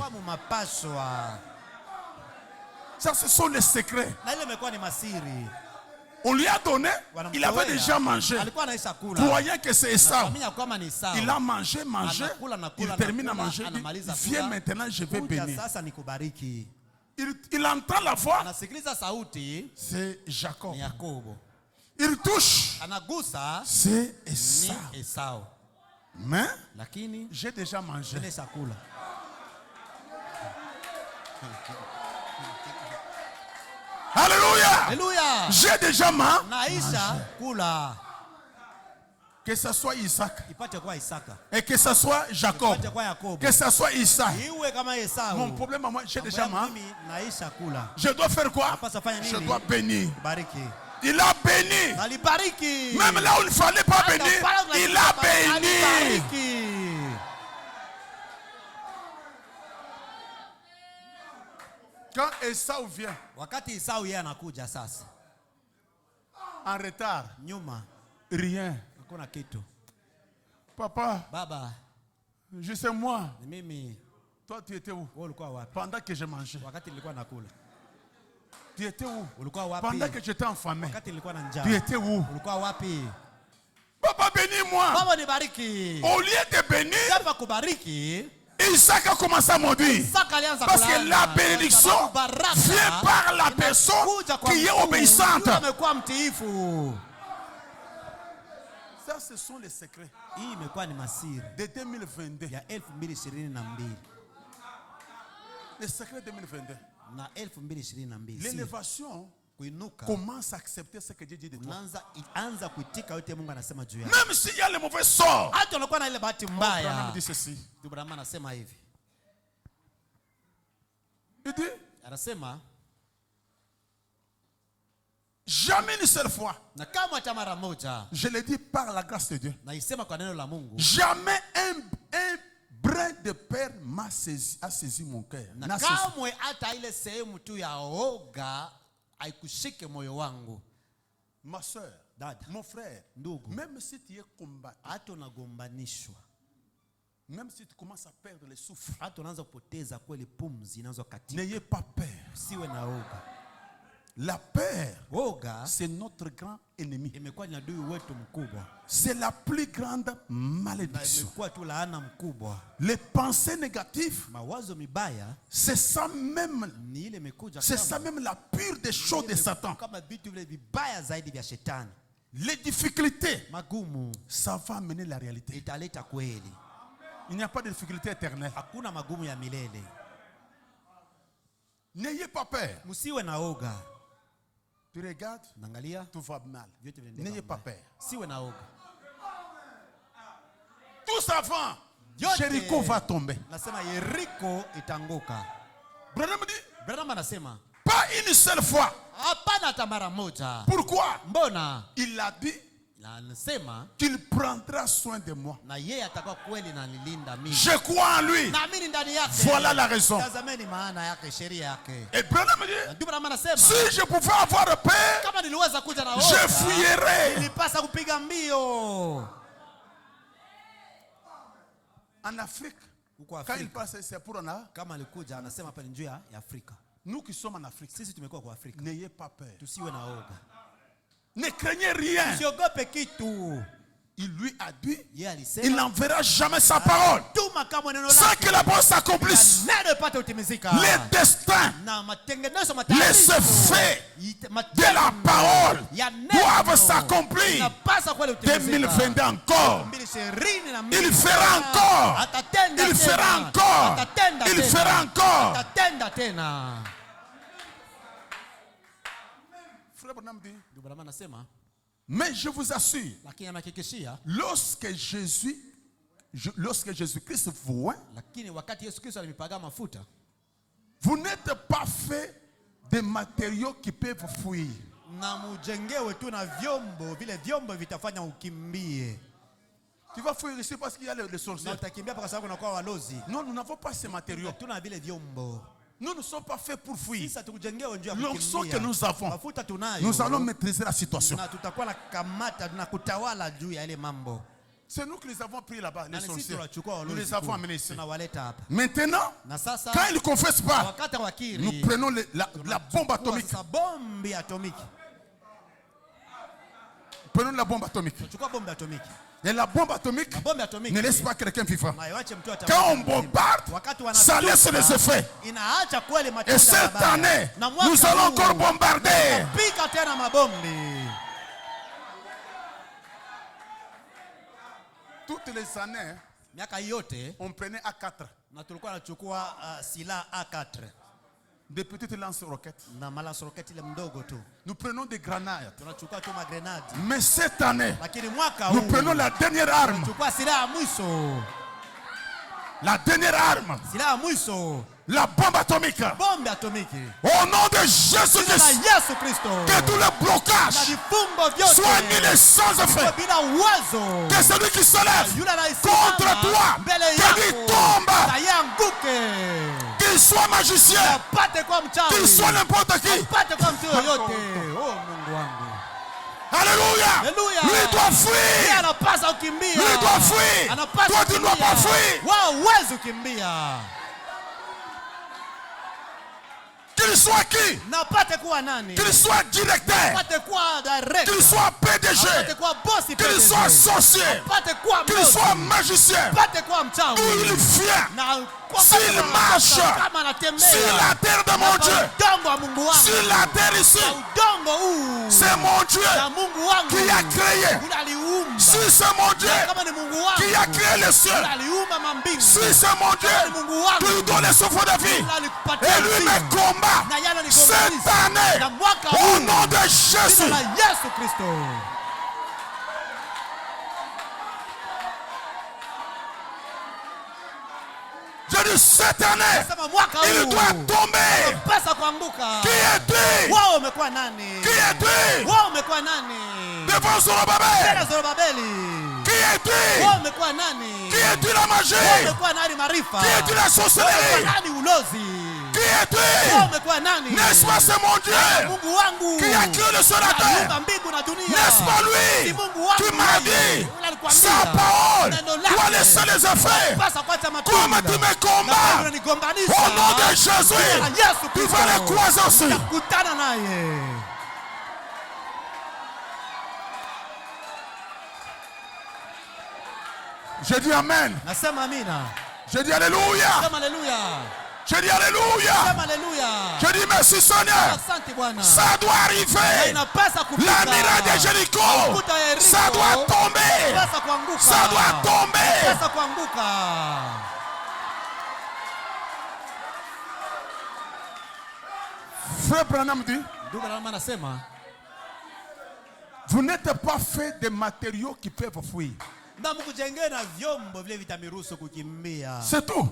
Ça, ce sont les secrets. On lui a donné, il avait déjà mangé. Croyant que c'est ça. Il a mangé, il termine à manger. Il dit, viens maintenant, je vais bénir. Il entend la voix. C'est Jacob. Il touche. C'est Esau. Mais j'ai déjà mangé. Alléluia. J'ai déjà mangé. Que ce soit Isaac et que ce soit Jacob, que ce soit Isaac. Mon problème à moi, j'ai déjà mangé. Je dois faire quoi? Je dois bénir. Il a béni. Même là où il ne fallait pas bénir, il a béni. Quand Esau vient en retard, rien. Papa, Baba, je sais moi. Mimi, Toi, tu étais où? Pendant que je mangeais. Tu étais où? Pendant que j'étais enfamé. Tu étais où? Papa, bénis-moi. Au lieu de bénir, Isaac a commencé à maudire. Parce que la bénédiction vient par la personne qui est obéissante. Ça, ce sont les secrets de 2022. Les secrets de 2022. L'élévation commence à accepter ce que Dieu dit de toi. Même s'il y a le mauvais sort. Abraham dit ceci. Il dit, jamais une seule fois. Je le dis par la grâce de Dieu. Jamais un brin de peur a saisi mon cœur. Ma soeur, mon frère, même si tu es combattu, même si tu commences à perdre le souffle, n'ayez pas peur. La peur, c'est notre grand ennemi. C'est la plus grande malédiction. Les pensées négatives, c'est ça même la pure des choses de Satan. Les difficultés, ça va amener la réalité. Il n'y a pas de difficulté éternelle. N'ayez pas peur. Tu regardes, tout va mal. N'ayez pas peur. Tous avant, Jéricho va tomber. Branham dit, pas une seule fois. Pourquoi? Il a dit qu'il prendra soin de moi. Je crois en lui. Voilà la raison. Et Branham dit, si je pouvais avoir peur, je fuirais. En Afrique, quand il passe, c'est pour en Afrique. Nous qui sommes en Afrique, n'ayez pas peur. Ne craignez rien. Il lui a dit, il n'enverra jamais sa parole sans que la parole s'accomplisse. Les destins, les effets de la parole doivent s'accomplir. 2022 encore. Il fera encore. Il fera encore. Il fera encore. Frère Branham dit, mais je vous assure, lorsque Jésus-Christ vous vous n'êtes pas fait de matériaux qui peuvent fuir. Tu vas fuir ici parce qu'il y a les sorciers. Non, nous n'avons pas ces matériaux. Nous ne sommes pas faits pour fuir. Sisi hatukujengewa njia ya L'onction kukimbia. que nous avons, Mafuta tunayo. nous allons maîtriser la situation. Na tutakuwa na kamata na kutawala juu ya ile mambo. C'est nous qui les avons pris là-bas, les Na sisi sorciers. tunachukua Nous les avons amenés ici. tunawaleta hapa. Maintenant, Na sasa quand ils ne confessent pas, wakati wakiri nous prenons la bombe atomique. sasa bombi atomiki. Prenons la bombe atomique. Tunachukua bombi atomiki. Et la bombe atomique Na bombi atomiki ne laisse pas quelqu'un vivant. na iwache mtu atamiki. Quand on bombarde, ça laisse les effets. Inaacha kweli matunda. Et cette année, nous allons encore bombarder. Pika tena mabombi. Toutes les années, Miaka yote on prenait A4, na tulikuwa tunachukua silaha A4 des petites lance-roquettes. na malasa roketi ile mdogo tu. Nous prenons des grenades. Tunachukua tu magrenade. Mais cette année, Lakini mwaka nous huu prenons la dernière arme. tunachukua silaha ya mwisho. La dernière arme. Silaha ya mwisho. La bombe atomique. Bombi atomiki. Au nom de Jina la Jésus-Christ, Yesu Kristo. que tous les Na blocages vifungo vyote. soient mis sans effet. Bila uwezo. Que celui qui se lève Yule anayesimama contre toi, mbele que lui yako tombe, na yanguke. qu'il soit magicien, Apate kwa mchawi. qu'il soit n'importe qui. Apate kwa mtu yoyote. Oh Mungu wangu. Alléluia. Alléluia. Lui doit Yeye fuir. anapasa kukimbia. Lui doit fuir. Anapasa Toi, tu ne dois kukimbia. pas fuir. Wao huwezi kukimbia. Qu'il soit qui? Na apate kuwa nani? Qu'il soit directeur, Apate kuwa director. qu'il soit PDG, Apate kuwa bosi qu'il PDG. soit sorcier, Apate kuwa qu'il mdosi. soit magicien, Apate kuwa mchawi. d'où il vient, Na kwa s'il kama marche kama anatembea. sur la terre de mon Dieu, Udongo wa Mungu wangu. sur la terre ici, Na udongo huu. c'est mon Dieu Na Mungu wangu. qui a créé. Yule aliumba. Si c'est mon Dieu Na kama ni Mungu wangu. qui a créé les cieux, Yule aliumba mambingu. si c'est mon Dieu Kama ni Mungu wangu. qui lui donne le souffle de vie, Yule alikupatia et lui uzima. me combat Na yale ni cette année, na mwaka au huu. nom de Jina Jésus. la Yesu Kristo. Je dis cette année, Sema mwaka il huu. doit tomber. Pesa kuanguka. Qui est-il? Wao umekuwa nani? Qui est-il? Wao umekuwa nani? Devant Zorobabel. Tena Zorobabeli. Qui est-il? Wao umekuwa nani? Qui est-il la Wao magie? umekuwa nani maarifa? Qui est-il la Wao umekuwa sorcellerie? nani ulozi? Qui Wao est-il? umekuwa nani? N'est-ce pas c'est mon Dieu Mungu wangu. qui a créé le ciel et la terre? Aliumba mbingu na dunia. N'est-ce pas Si lui Mungu wangu qui m'a yeye. dit Yule alikwambia. sa parole Neno lake. doit laisser les effets? Pasa kuacha matunda. Comme tu me combats, Na unanigombanisha. au nom de Jina la Jésus, Yesu tu Kristo. vas les croiser aussi. Nitakutana naye. Je dis Amen. Nasema amina. Je dis Alléluia. Sema haleluya. Je dis Alléluia. Sema haleluya. Je dis merci Seigneur. Asante Bwana. Ça doit Na arriver. inapasa kufika. La miracle de Jéricho, Ukuta wa Yeriko. ça doit tomber. Inapasa kuanguka. Ça doit tomber. Inapasa kuanguka. Frère Branham dit, Ndugu Branham anasema, vous n'êtes pas fait de matériaux qui peuvent fuir. na mkujengee na vyombo vile vitamiruhusu kukimbia. C'est tout.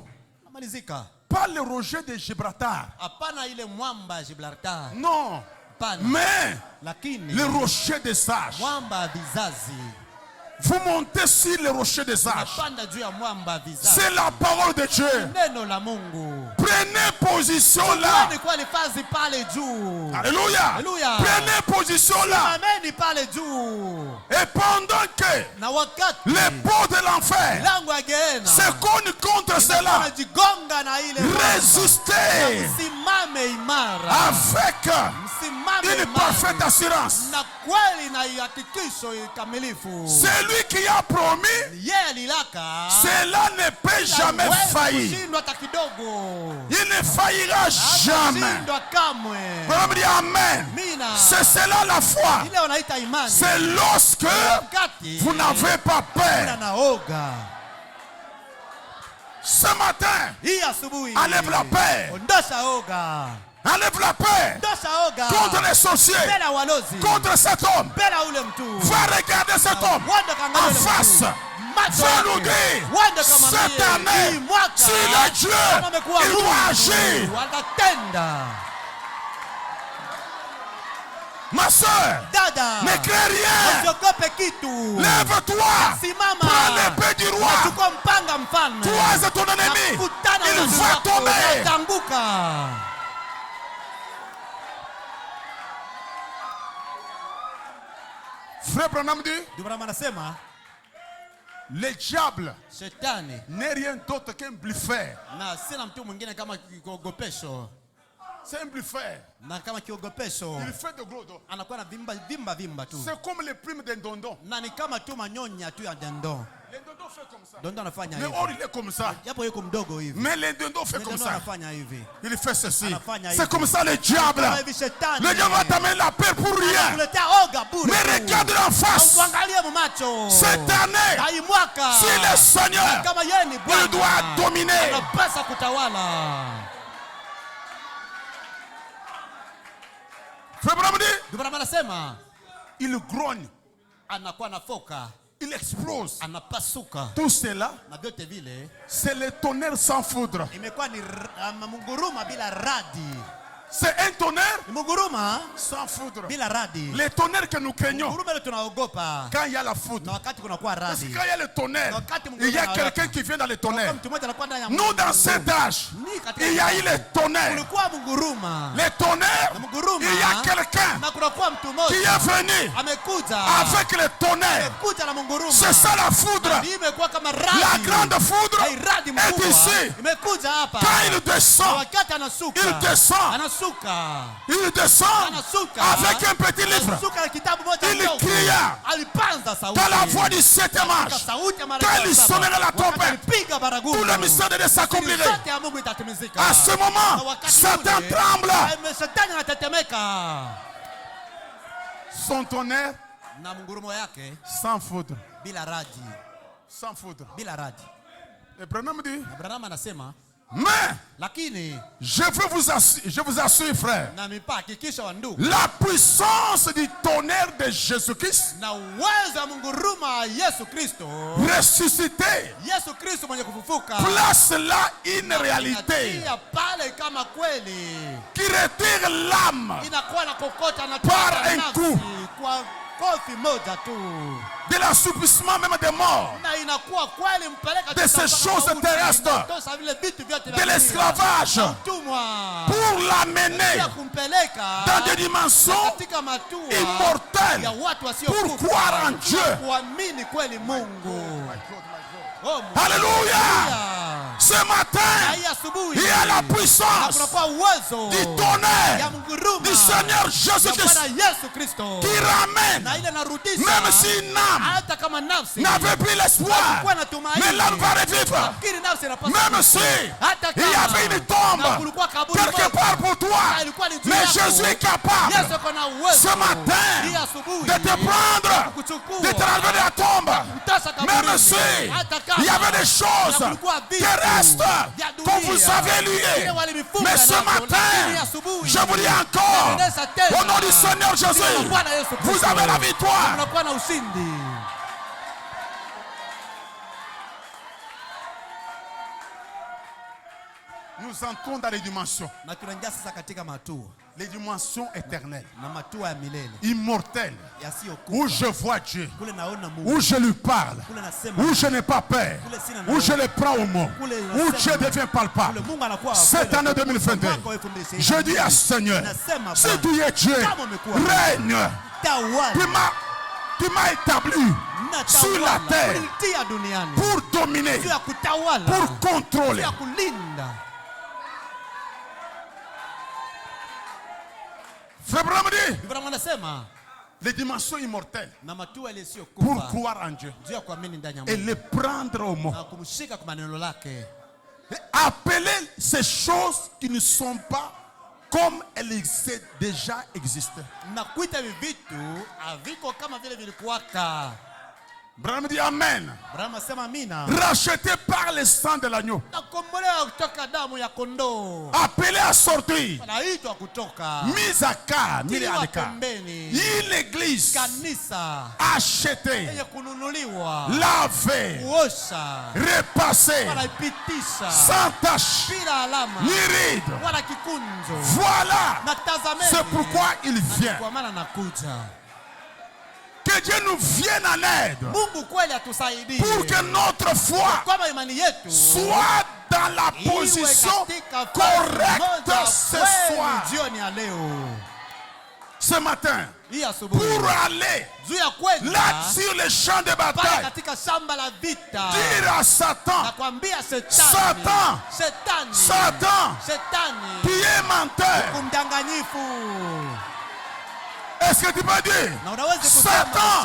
Amalizika. Pas le rocher de Gibraltar. Hapana ile mwamba Gibraltar. Non. Hapana. Mais Lakini le rocher des sages. mwamba vizazi. Vous montez sur le rocher des sages. Unapanda juu ya mwamba vizazi. C'est la parole de Dieu. Neno la Mungu. Prenez position là. Ni kwa lifazi pale juu. Alléluia. Alléluia. Prenez position là. Ameni pale juu. Et pendant que Na wakati les portes de l'enfer lango ya Gehenna se cognent contre cela, anajigonga na ile mwamba. résistez Msimame imara. avec Msimame une imara. parfaite assurance. Na kweli na hakikisho kamilifu. Celui qui a promis, Yeye alilaka. cela ne peut jamais Hawezi faillir. kushindwa hata kidogo. Il ne faillira jamais. Hatashindwa kamwe. Vous me dites Amen. Mina. C'est cela la foi. Ile wanaita imani. C'est lorsque Wakati vous n'avez pas peur. naoga. Ce matin, Hii asubuhi. enlève la peur. Ondosha oga. Enlève la peur Ondosha oga. contre les sorciers, Mbele ya walozi. contre cet homme. Mbele ya ule mtu. Va regarder cet homme Wanda kaangalia en ule mtu. face. Macho Va yake. nous dire, Wanda kamwambie, cette année, hii mwaka, s'il est Dieu, kama amekuwa il Mungu, doit agir. atatenda. Ma soeur, Dada. ne crains rien. Usiogope kitu. Lève-toi. Simama. Prends l'épée du roi. Chukua mpanga mfalme. Toi et ton ennemi, Nakutana il il va tomber. Frère Branham dit, le diable n'est rien d'autre qu'un bluffeur. C'est un bluffeur. Il fait de gros dos. C'est comme les primes d'un dondon. Les dondons fait comme ça. Mais or il est comme ça. Mais les dondons fait comme ça. Il fait ceci. C'est comme ça le diable. Le diable va t'amener la paix pour rien. Mais regarde en face. Cette année, si le Seigneur, il doit dominer. Il grogne. Il explose. Tout cela, c'est le tonnerre sans foudre. C'est un tonnerre sans foudre. Les tonnerres que nous craignons, quand il y a la foudre, parce que quand il y a le tonnerre, il y a quelqu'un qui vient dans le tonnerre. Nous, dans cet âge, il y a eu le tonnerre. Le tonnerre, il y a quelqu'un qui est venu avec le tonnerre. C'est ça la foudre. La grande foudre est ici. Quand il descend, il descend avec un petit livre. Il cria dans la voix du septième âge. Quand il sonnera la trompette, tout le mystère de Dieu s'accomplirait. À ce moment, Satan tremble. Son tonnerre sans foudre. Sans foudre. Et Branham dit, mais je vous assure, frère, la puissance du tonnerre de Jésus-Christ ressuscité place là une réalité qui retire l'âme par un coup de l'assouplissement même des morts, de ces choses terrestres, de l'esclavage, pour l'amener dans des dimensions immortelles, pour croire en Dieu. Alléluia. Ce matin, il y a la puissance du tonnerre du Seigneur Jésus-Christ qui ramène, même si une âme n'avait plus l'espoir, mais l'âme va revivre. Même si il y avait une tombe quelque part pour toi, mais Jésus est capable ce matin de te prendre, de te relever de la tombe. Même si il y avait des choses terrestres qu'on vous avait liées. Mais ce matin, je vous dis encore, au nom du Seigneur Jésus, vous avez la victoire. Nous entrons dans les dimensions. Les dimensions éternelles, immortelles, où je vois Dieu, où je lui parle, où je n'ai pas peur, où je le prends au mot, où Dieu devient palpable. Cette année 2022, je dis à Seigneur, si tu es Dieu, règne. Tu m'as établi sur la terre pour dominer, pour contrôler. Frère Branham dit, les dimensions immortelles, pour croire en Dieu et les prendre au mot. Appeler ces choses qui ne sont pas comme elles déjà existent. Branham dit Amen. Racheté par le sang de l'agneau. Appelé à sortir. Mis à cas, mis à l'écart. Une église achetée, lavée, repassée, sans tache, ni ride. Voilà. C'est pourquoi il vient. Que Que Dieu nous vienne en aide. Pour que notre foi soit dans la position correcte ce soir. Ce matin, pour aller là sur le champ de bataille, dire à Satan, Satan, tu es menteur. Est-ce que tu peux dire, Satan,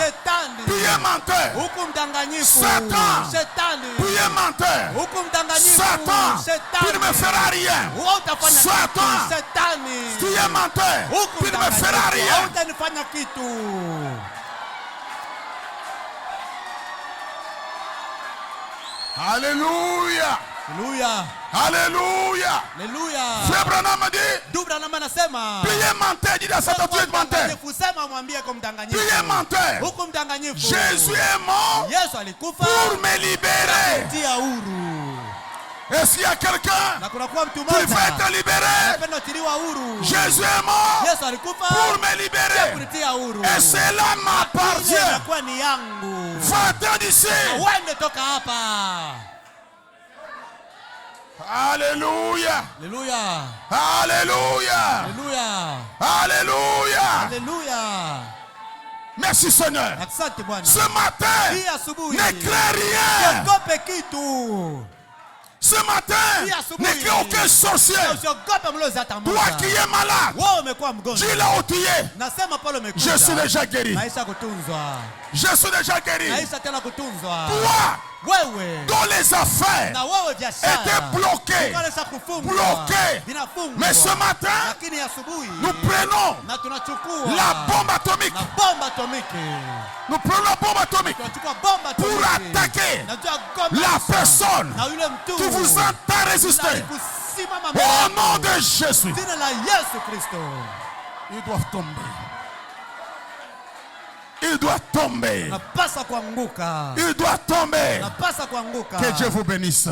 tu es menteur. Satan, tu es menteur. Satan, tu ne me feras rien. Satan, tu es menteur. Tu ne me feras rien. Alléluia. Alléluia. Frère Branham dit, tu es menteur. Dis à Satan, tu es menteur. Tu es menteur. Jésus est mort pour me libérer. Est-ce qu'il y a quelqu'un qui veut être libéré? Jésus est mort pour me libérer. Et cela m'appartient. Va-t'en d'ici. Alléluia. Alléluia. Alléluia. Merci Seigneur. Ce matin, ne crains rien. Ce matin, ne crains aucun sorcier. Toi qui es malade, dis-le où tu es. Je suis déjà guéri. Je suis déjà guéri. Toi, dont les affaires étaient bloquées. Mais ce matin, nous prenons la bombe atomique. Nous prenons la bombe atomique pour attaquer la personne qui vous entend résister. Au nom de Jésus, ils doivent tomber. Il doit tomber. Il doit tomber. Que Dieu vous bénisse.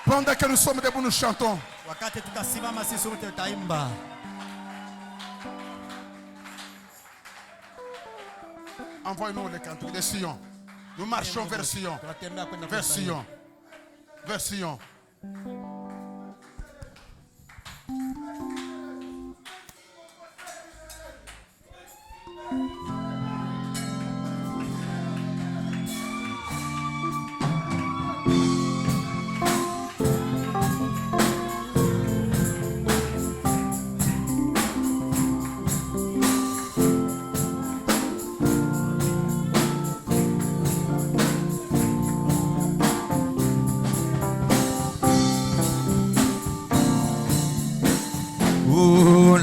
Pendant que nous sommes debout, nous chantons. Envoie-nous les cantiques de Sion. Nous marchons vers Sion. Vers Sion. Vers Sion.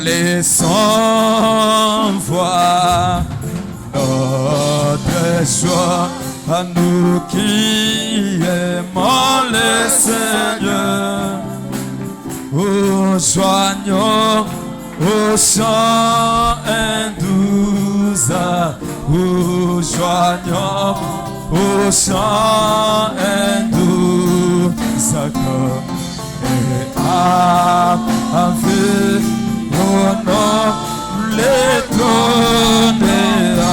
Les sans voix notre joie à nous qui aimons le Seigneur. Nous joignons au chant indouza, nous joignons au chant indouza et avec oh non, les donner à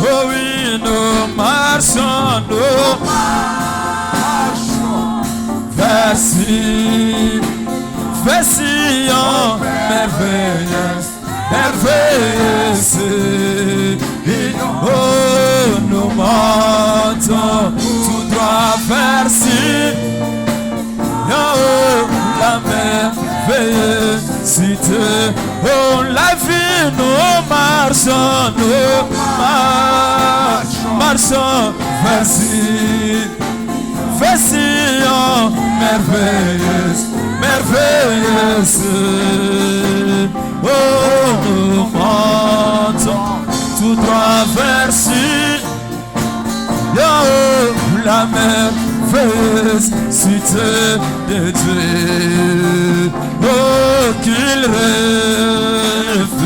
oh oui, nous marchons vers Sion, merveilleuse, oh, nous montons tout droit vers Sion. La merveilleuse cité, oh la vie, nous marchons vers Sion, merveilleuse, oh nous montons tout droit vers Sion, la merveilleuse cité de Dieu, oh qu'il rêve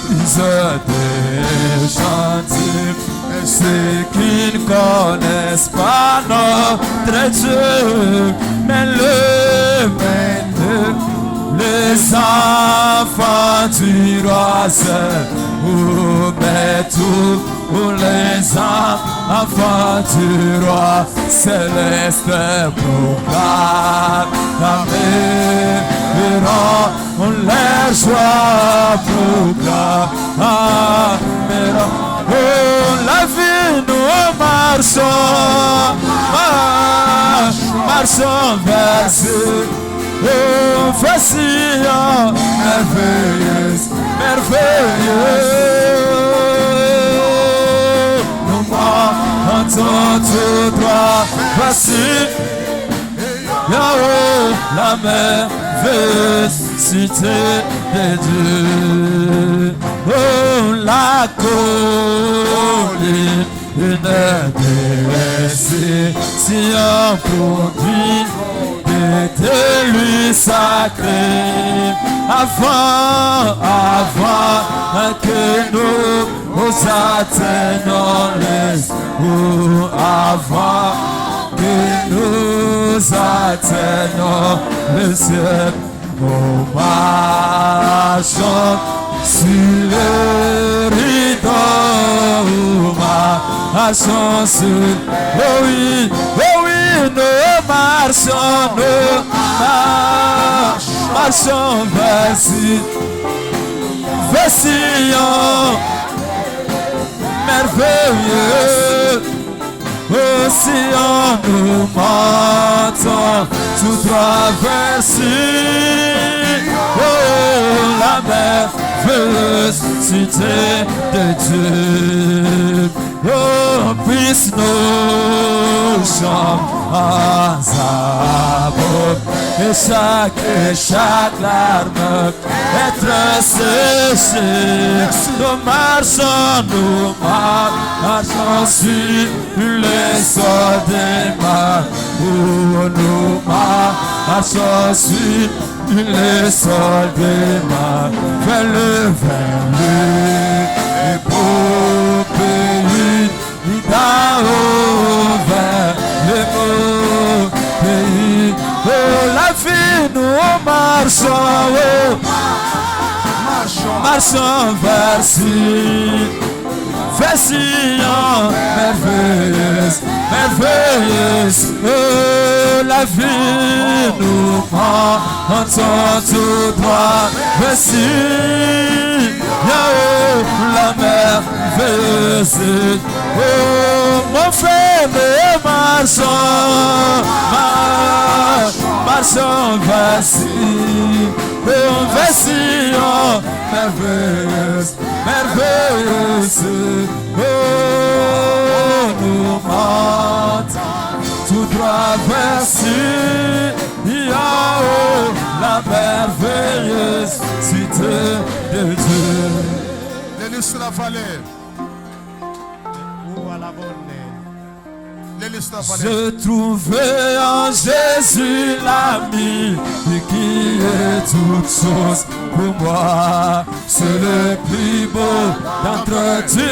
Ils ont des chantiers, ceux qui ne connaissent pas notre Dieu, mais les enfants du roi seul, mais tous les enfants du roi céleste proclameront leur joie, proclameront la vie, nous marchons vers eux. Oh, voici merveilleuse, nous montons tout droit, voici la merveilleuse cité de Dieu. Oh, la colline, une délaissée, si on conduit de lui sacré, avant que nous atteignions les eaux, avant que nous atteignions le ciel, nous marchons sur le rideau, marchons sur, oh oui, nous marchons vers Sion, merveilleux. Oh, Sion, nous montons tout traverser. Oh, la merveilleuse cité de Dieu. Oh, puisse nos chants et chaque larme être séchée. Nous marchons sur les sols des mers. Nous marchons sur les sols des mers. Vers le beau pays d'en-haut, vers le beau pays. Oh, la vie, nous marchons vers Sion, merveilleuse. Oh, la vie, nous montons tout droit vers Sion, la merveilleuse. Oh, mon frère, marchons vers Sion, merveilleuse. Oh, nous montons tout droit vers Sion, la merveilleuse cité de Dieu. L'élu sur la vallée. Je trouvais en Jésus l'ami qui est toute chose pour moi. C'est le plus beau d'entre 10 000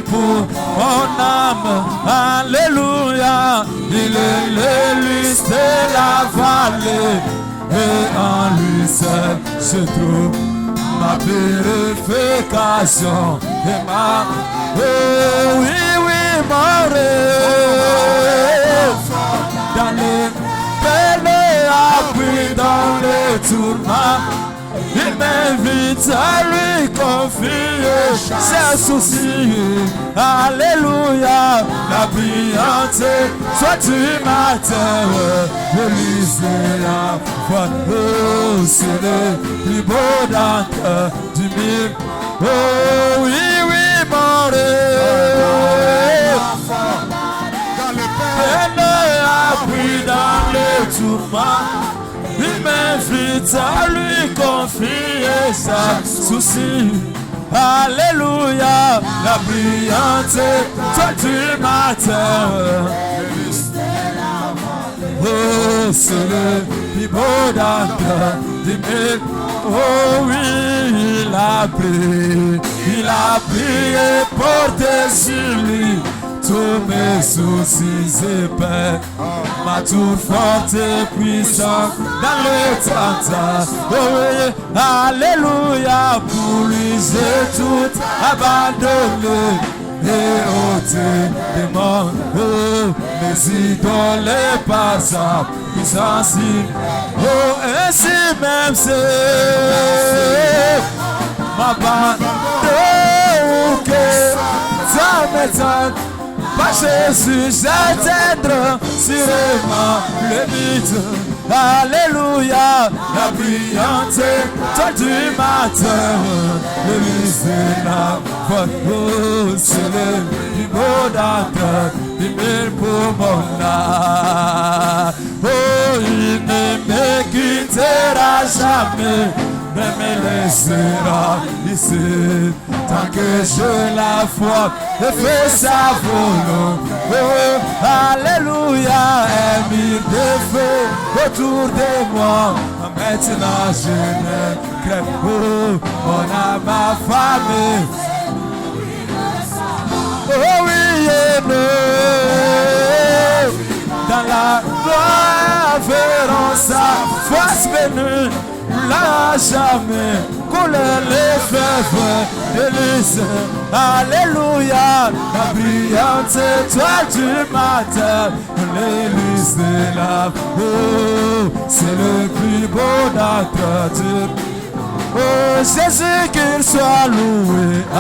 pour mon âme. Alléluia, il est l'élu de la vallée et en lui seul je trouve ma purification et ma... Oh oui, mon rêve dans les belles abris, dans les tourments. Il m'invite à lui confier ses soucis. Alléluia, la brillante soit du matin, le lycée la foi. Oh, c'est le plus beau d'entre 10 000. Oh oui, mon rêve dans le tourment. Il m'invite à lui confier sa souci. Alléluia, la brillante toi du matin. Oh, c'est le plus beau d'entre 10 000. Oh, Oh oui, il a prié pour sur lui tous mes soucis et peines. Ma tour forte et puissante dans le temps. Oh oui, alléluia, pour lui j'ai tout abandonné. Et ôter des morts, mes idoles passables, insensibles. Oh, ainsi même c'est ma bande que ça m'étonne. Pas Jésus, j'atteindrai sûrement le but. Alléluia, la brillante étoile du matin, le misérable, oh, c'est le plus beau d'entre les mille pour mon âme. Oh, il ne me quittera jamais, ne me laissera ici, tant que je la foi et fais sa volonté. Oh, alléluia, un mur de feu autour de moi. Maintenant je ne crève pas, mon âme affamée. Oh oui et non, dans la gloire verront sa face venue. Là jamais coulent les fleuves de l'Is. Alléluia, la brillante étoile du matin, l'hélice de la oh, c'est le plus beau d'entre Dieu. Oh Jésus, qu'il soit loué, oh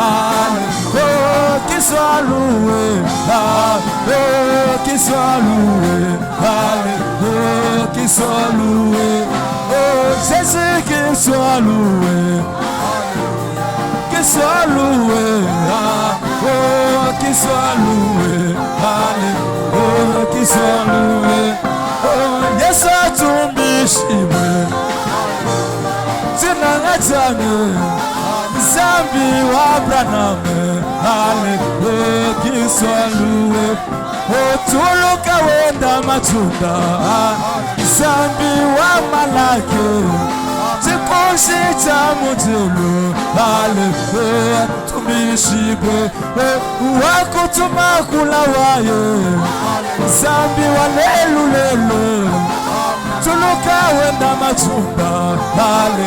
qu'il soit loué, oh qu'il soit loué, oh qu'il soit loué, oh Jésus, qu'il soit loué, qu'il soit loué, oh qu'il soit loué, oh qu'il soit loué, oh yes I to be Zinangatane, Zambi wa Braname, Ale, qui soit loué. Oh, Tuluka wenda matunda, Zambi wa Malake, Tikoshita mutulu, Ale, Tumishibe, Wakutuma kulawaye, Zambi wa lelu. Tuluka wenda matunda, ale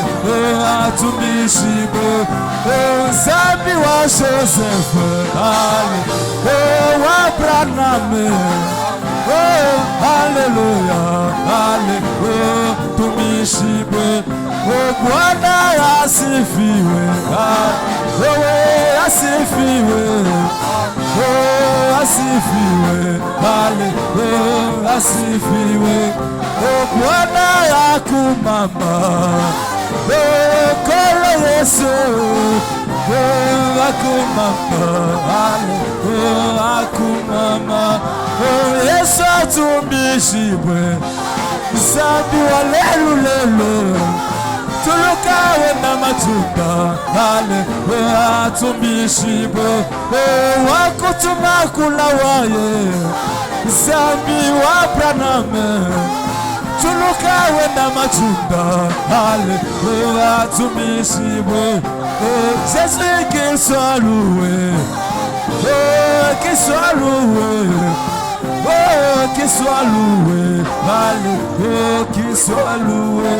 tumishibe, Zambi wa Joseph, ale wa Braname, hallelujah, ale tumishibe, Bwana asifiwe, asifiwe, asifiwe, ale asifiwe. Bwana yako mama, kolo Yesu, yako mama, yako mama, Yesu atumbishibwe, Zambi wa lelu, Tuluka wenda matunda, atumbishibwe, wakutuma kulawaye, Zambi wa Braname. Tuluka wenda matunda, alléluia, tumishiwe. Jésus qu'il soit loué, qu'il soit loué, qu'il soit loué, alléluia, qu'il soit loué.